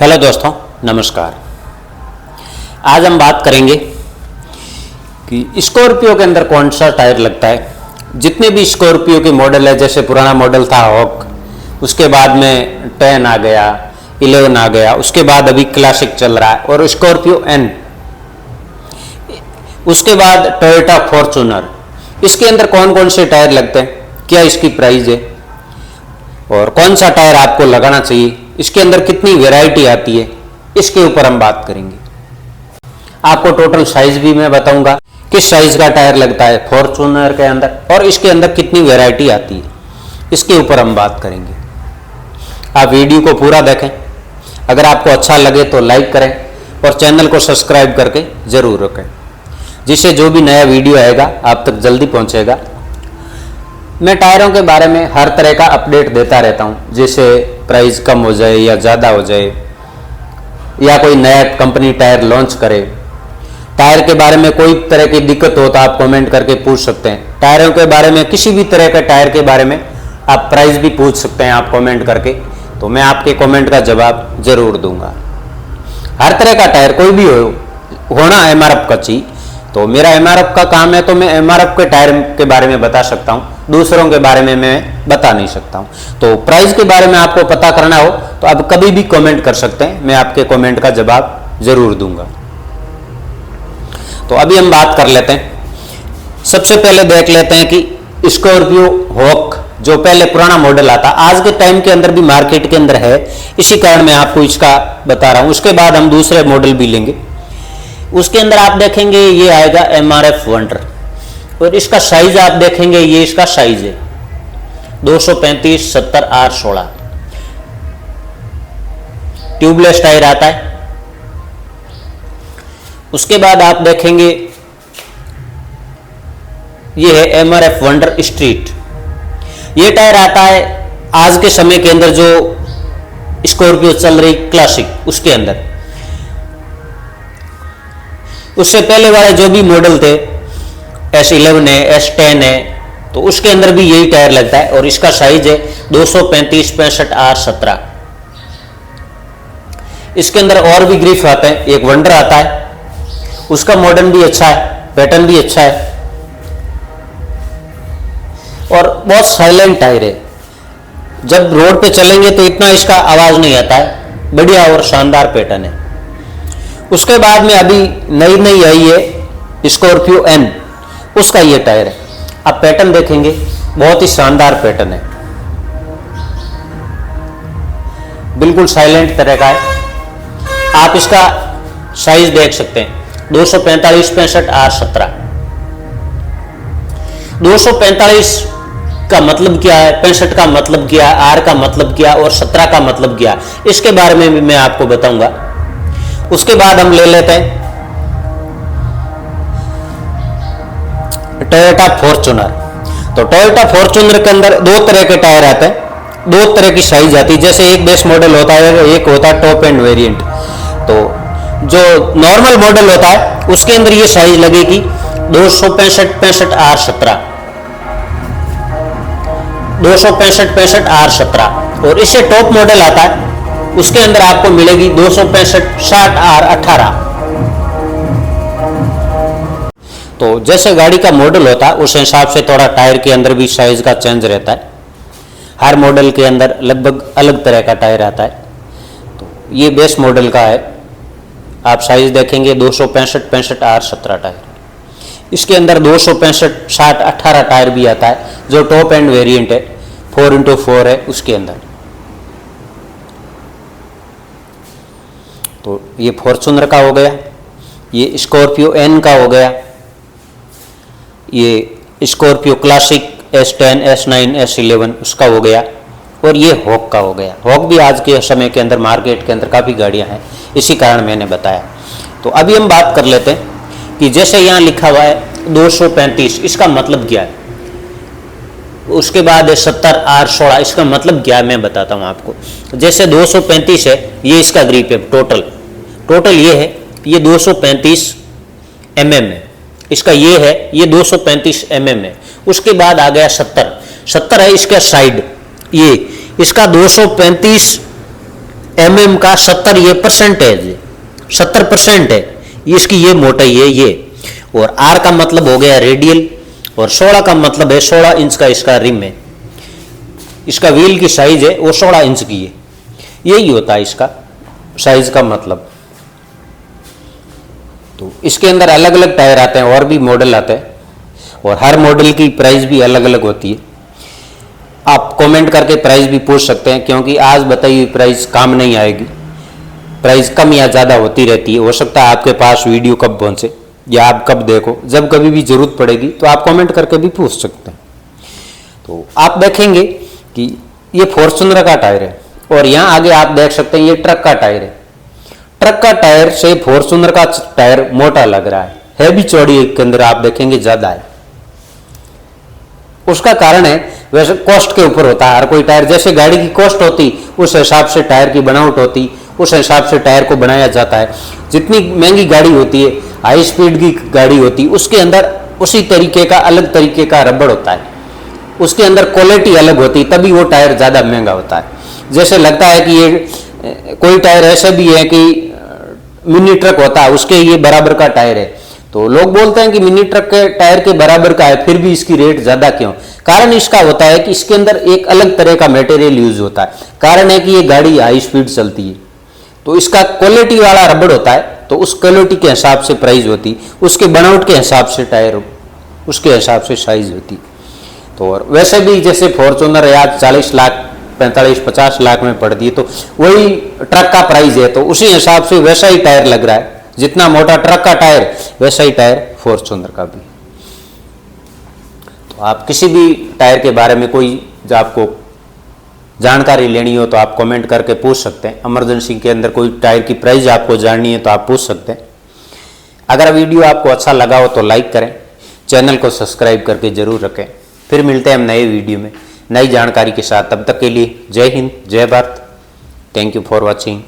Hello दोस्तों, नमस्कार। आज हम बात करेंगे कि स्कॉर्पियो के अंदर कौन सा टायर लगता है। जितने भी स्कॉर्पियो के मॉडल है, जैसे पुराना मॉडल था हॉक, उसके बाद में 10 आ गया, 11 आ गया, उसके बाद अभी क्लासिक चल रहा है और स्कॉर्पियो एन, उसके बाद टोयोटा फॉर्च्यूनर। इसके अंदर कौन कौन से टायर लगते हैं, क्या इसकी प्राइस है और कौन सा टायर आपको लगाना चाहिए, इसके अंदर कितनी वैरायटी आती है, इसके ऊपर हम बात करेंगे। आपको टोटल साइज भी मैं बताऊंगा, किस साइज का टायर लगता है फॉर्च्यूनर के अंदर और इसके अंदर कितनी वैरायटी आती है, इसके ऊपर हम बात करेंगे। आप वीडियो को पूरा देखें। अगर आपको अच्छा लगे तो लाइक करें और चैनल को सब्सक्राइब करके जरूर रखें, जिससे जो भी नया वीडियो आएगा आप तक जल्दी पहुंचेगा। मैं टायरों के बारे में हर तरह का अपडेट देता रहता हूं, जैसे प्राइस कम हो जाए या ज़्यादा हो जाए या कोई नया कंपनी टायर लॉन्च करे। टायर के बारे में कोई तरह की दिक्कत हो तो आप कमेंट करके पूछ सकते हैं। टायरों के बारे में, किसी भी तरह के टायर के बारे में आप प्राइस भी पूछ सकते हैं आप कमेंट करके, तो मैं आपके कमेंट का जवाब जरूर दूंगा। हर तरह का टायर कोई भी होना MRF का चाहिए, तो मेरा MRF का काम है, तो मैं MRF के टायर के बारे में बता सकता हूँ, दूसरों के बारे में मैं बता नहीं सकता हूँ। तो प्राइस के बारे में आपको पता करना हो तो आप कभी भी कमेंट कर सकते हैं, मैं आपके कमेंट का जवाब जरूर दूंगा। तो अभी हम बात कर लेते हैं। सबसे पहले देख लेते हैं कि स्कॉर्पियो हॉक जो पहले पुराना मॉडल आता, आज के टाइम के अंदर भी मार्केट के अंदर है, इसी कारण मैं आपको इसका बता रहा हूँ। उसके बाद हम दूसरे मॉडल भी लेंगे। उसके अंदर आप देखेंगे ये आएगा MRF वंडर और इसका साइज आप देखेंगे, ये इसका साइज है 235 70 R16। ट्यूबलेस टायर आता है। उसके बाद आप देखेंगे ये है MRF वंडर स्ट्रीट। ये टायर आता है आज के समय के अंदर जो स्कॉर्पियो चल रही क्लासिक, उसके अंदर। उससे पहले वाले जो भी मॉडल थे S11 है, S10 है, तो उसके अंदर भी यही टायर लगता है और इसका साइज है 235 65 R17। इसके अंदर और भी ग्रिफ आते हैं। एक वंडर आता है, उसका मॉडर्न भी अच्छा है, पैटर्न भी अच्छा है और बहुत साइलेंट टायर है। जब रोड पे चलेंगे तो इतना इसका आवाज नहीं आता है, बढ़िया और शानदार पैटर्न है। उसके बाद में अभी नई आई है स्कॉर्पियो एन, उसका ये टायर है। आप पैटर्न देखेंगे, बहुत ही शानदार पैटर्न है, बिल्कुल साइलेंट तरह का है। आप इसका साइज देख सकते हैं 245 65 R17। 245 का मतलब क्या है, 65 का मतलब क्या है, R का मतलब क्या और 17 का मतलब क्या, इसके बारे में भी मैं आपको बताऊंगा। उसके बाद हम ले लेते हैं टोयोटा फॉर्च्यूनर। तो टोयोटा फॉर्च्यूनर के अंदर दो तरह के टायर आते हैं, दो तरह की साइज आती है। जैसे एक बेस मॉडल होता है, एक होता है टॉप एंड वेरिएंट। तो जो नॉर्मल मॉडल होता है उसके अंदर ये साइज लगेगी 265 65 R17, 265 65 R17। और इससे टॉप मॉडल आता है, उसके अंदर आपको मिलेगी 265 60 R18। तो जैसे गाड़ी का मॉडल होता है उस हिसाब से थोड़ा टायर के अंदर भी साइज का चेंज रहता है। हर मॉडल के अंदर लगभग अलग तरह का टायर आता है। तो ये बेस मॉडल का है, आप साइज देखेंगे 265 65 R17 टायर। इसके अंदर 265 60 18 टायर भी आता है, जो टॉप एंड वेरिएंट है, 4x4 है उसके अंदर। तो ये फॉर्च्यूनर का हो गया, ये स्कॉर्पियो एन का हो गया, ये Scorpio classic S10 S9 S11 उसका हो गया, और ये हॉक का हो गया। हॉक भी आज के समय के अंदर मार्केट के अंदर काफ़ी गाड़ियां हैं, इसी कारण मैंने बताया। तो अभी हम बात कर लेते हैं कि जैसे यहाँ लिखा हुआ है 235, इसका मतलब क्या है। उसके बाद है 70 R16, इसका मतलब क्या है मैं बताता हूँ आपको। जैसे 235 है, ये इसका ग्रिप है, टोटल ये है, ये 235 mm है, इसका ये है, ये 235 mm है। उसके बाद आ गया 70 है इसका साइड, ये इसका 235 mm का 70 ये परसेंटेज, 70% है इसकी ये मोटाई है ये। और r का मतलब हो गया रेडियल, और 16 का मतलब है 16 इंच का इसका रिम है। इसका व्हील की साइज है वो 16 इंच की है। यही होता है इसका साइज का मतलब। तो इसके अंदर अलग अलग टायर आते हैं और भी मॉडल आते हैं, और हर मॉडल की प्राइस भी अलग अलग होती है। आप कमेंट करके प्राइस भी पूछ सकते हैं, क्योंकि आज बताई हुई प्राइस काम नहीं आएगी, प्राइस कम या ज़्यादा होती रहती है। हो सकता है आपके पास वीडियो कब पहुंचे या आप कब देखो, जब कभी भी जरूरत पड़ेगी तो आप कमेंट करके भी पूछ सकते हैं। तो आप देखेंगे कि ये फॉर्च्यूनर का टायर है, और यहाँ आगे आप देख सकते हैं ये ट्रक का टायर है। ट्रक का टायर से फॉर्च्यूनर का टायर मोटा लग रहा है भी चौड़ी के अंदर आप देखेंगे ज़्यादा है। उसका कारण है वैसे कॉस्ट के ऊपर होता है। हर कोई टायर जैसे गाड़ी की कॉस्ट होती उस हिसाब से टायर की बनावट होती, उस हिसाब से टायर को बनाया जाता है। जितनी महंगी गाड़ी होती है, हाई स्पीड की गाड़ी होती है, उसके अंदर उसी तरीके का अलग तरीके का रबड़ होता है, उसके अंदर क्वालिटी अलग होती, तभी वो टायर ज़्यादा महंगा होता है। जैसे लगता है कि ये कोई टायर ऐसे भी है कि मिनी ट्रक होता है उसके ये बराबर का टायर है, तो लोग बोलते हैं कि मिनी ट्रक के टायर के बराबर का है फिर भी इसकी रेट ज़्यादा क्यों? कारण इसका होता है कि इसके अंदर एक अलग तरह का मटेरियल यूज होता है। कारण है कि ये गाड़ी हाई स्पीड चलती है, तो इसका क्वालिटी वाला रबड़ होता है, तो उस क्वालिटी के हिसाब से प्राइस होती, उसके बनावट के हिसाब से टायर, उसके हिसाब से साइज होती। तो और वैसे भी जैसे फॉर्च्यूनर या 40 लाख 45-50 लाख में पड़ती है, तो वही ट्रक का प्राइस है, तो उसी हिसाब से वैसा ही टायर लग रहा है। जितना मोटा ट्रक का टायर वैसा ही टायर फॉर्च्यूनर का भी। तो आप किसी भी टायर के बारे में कोई जो आपको जानकारी लेनी हो तो आप कमेंट करके पूछ सकते हैं। इमरजेंसी के अंदर कोई टायर की प्राइस आपको जाननी है तो आप पूछ सकते हैं। अगर वीडियो आपको अच्छा लगा हो तो लाइक करें, चैनल को सब्सक्राइब करके जरूर रखें। फिर मिलते हैं हम नए वीडियो में नई जानकारी के साथ। तब तक के लिए जय हिंद, जय Bharat. Thank you for watching.